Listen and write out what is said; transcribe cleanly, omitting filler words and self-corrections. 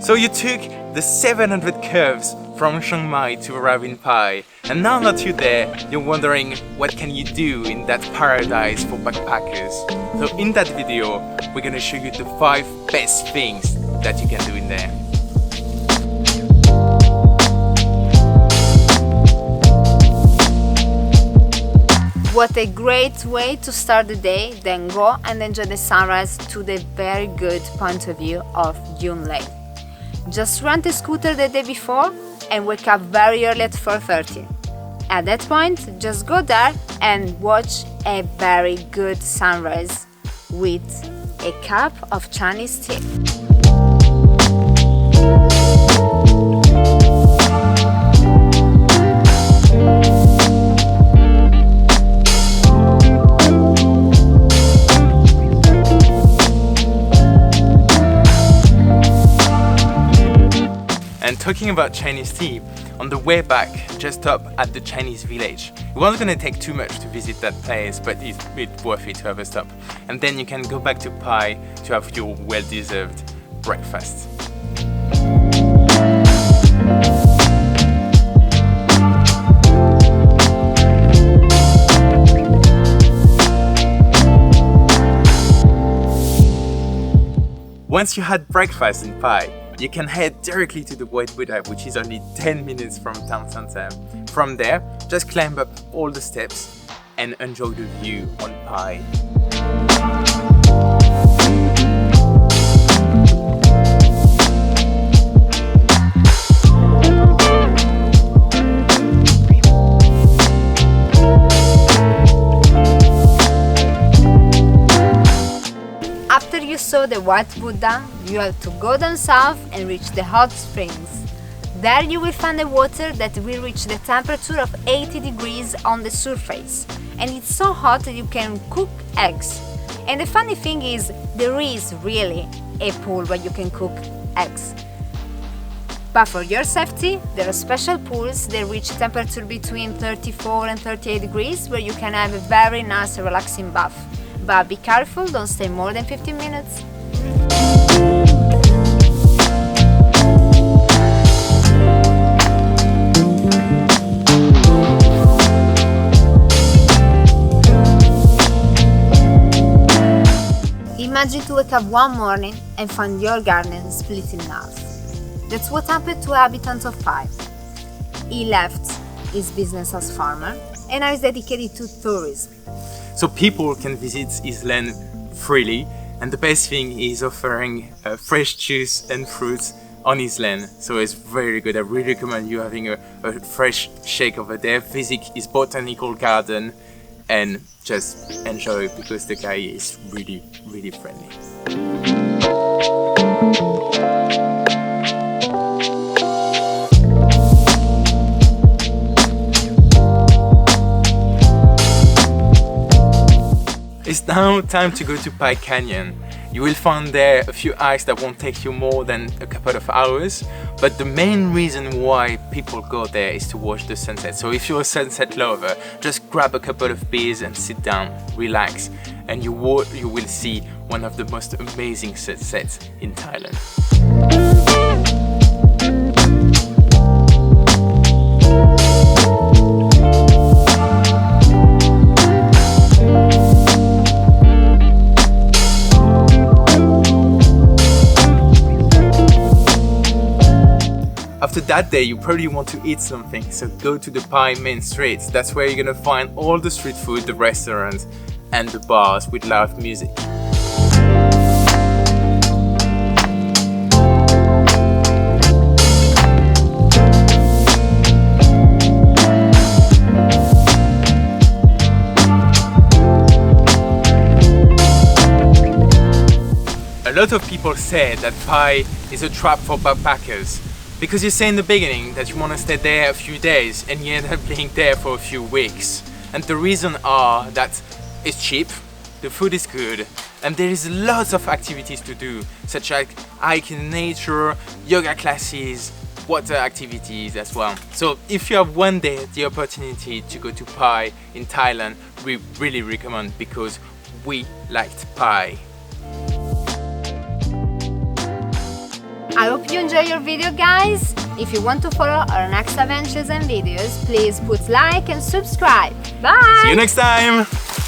So you took the 700 curves from Chiang Mai to arrive in Pai, and now that you're there, you're wondering what can you do in that paradise for backpackers. So in that video, we're gonna show you the 5 best things that you can do in there. What a great way to start the day, then go and enjoy the sunrise to the very good point of view of Yun Lake. Just rent a scooter the day before and wake up very early at 4:30. At that point, just go there and watch a very good sunrise with a cup of Chinese tea. And talking about Chinese tea, on the way back, just stop at the Chinese village. It wasn't gonna take too much to visit that place, but it's worth it to have a stop. And then you can go back to Pai to have your well-deserved breakfast. Once you had breakfast in Pai, you can head directly to the White Buddha, which is only 10 minutes from town center. From there, just climb up all the steps and enjoy the view on Pai. After you saw the White Buddha, you have to go down south and reach the hot springs. There you will find the water that will reach the temperature of 80 degrees on the surface, and it's so hot that you can cook eggs. And the funny thing is, there is really a pool where you can cook eggs. But for your safety, there are special pools that reach temperature between 34 and 38 degrees where you can have a very nice relaxing bath. But be careful, don't stay more than 15 minutes. Imagine to wake up one morning and find your garden split in half. That's what happened to inhabitants of Pai. He left his business as farmer and now is dedicated to tourism. So people can visit his land freely, and the best thing is offering fresh juice and fruits on his land. So it's very good. I really recommend you having a fresh shake over there. Visit his botanical garden and just enjoy it because the guy is really, really friendly. It's now time to go to Pai Canyon. You will find there a few hikes that won't take you more than a couple of hours, but the main reason why people go there is to watch the sunset. So if you're a sunset lover, just grab a couple of beers and sit down, relax, and you will see one of the most amazing sunsets in Thailand. After that day, you probably want to eat something, so go to the Pai main streets. That's where you're gonna find all the street food, the restaurants, and the bars with live music. A lot of people say that Pai is a trap for backpackers, because you say in the beginning that you want to stay there a few days and you end up being there for a few weeks. And the reason are that it's cheap, the food is good, and there is lots of activities to do, such as hiking in nature, yoga classes, water activities as well. So if you have one day the opportunity to go to Pai in Thailand, we really recommend, because we liked Pai. I hope you enjoy your video, guys. If you want to follow our next adventures and videos, please put like and subscribe. Bye! See you next time!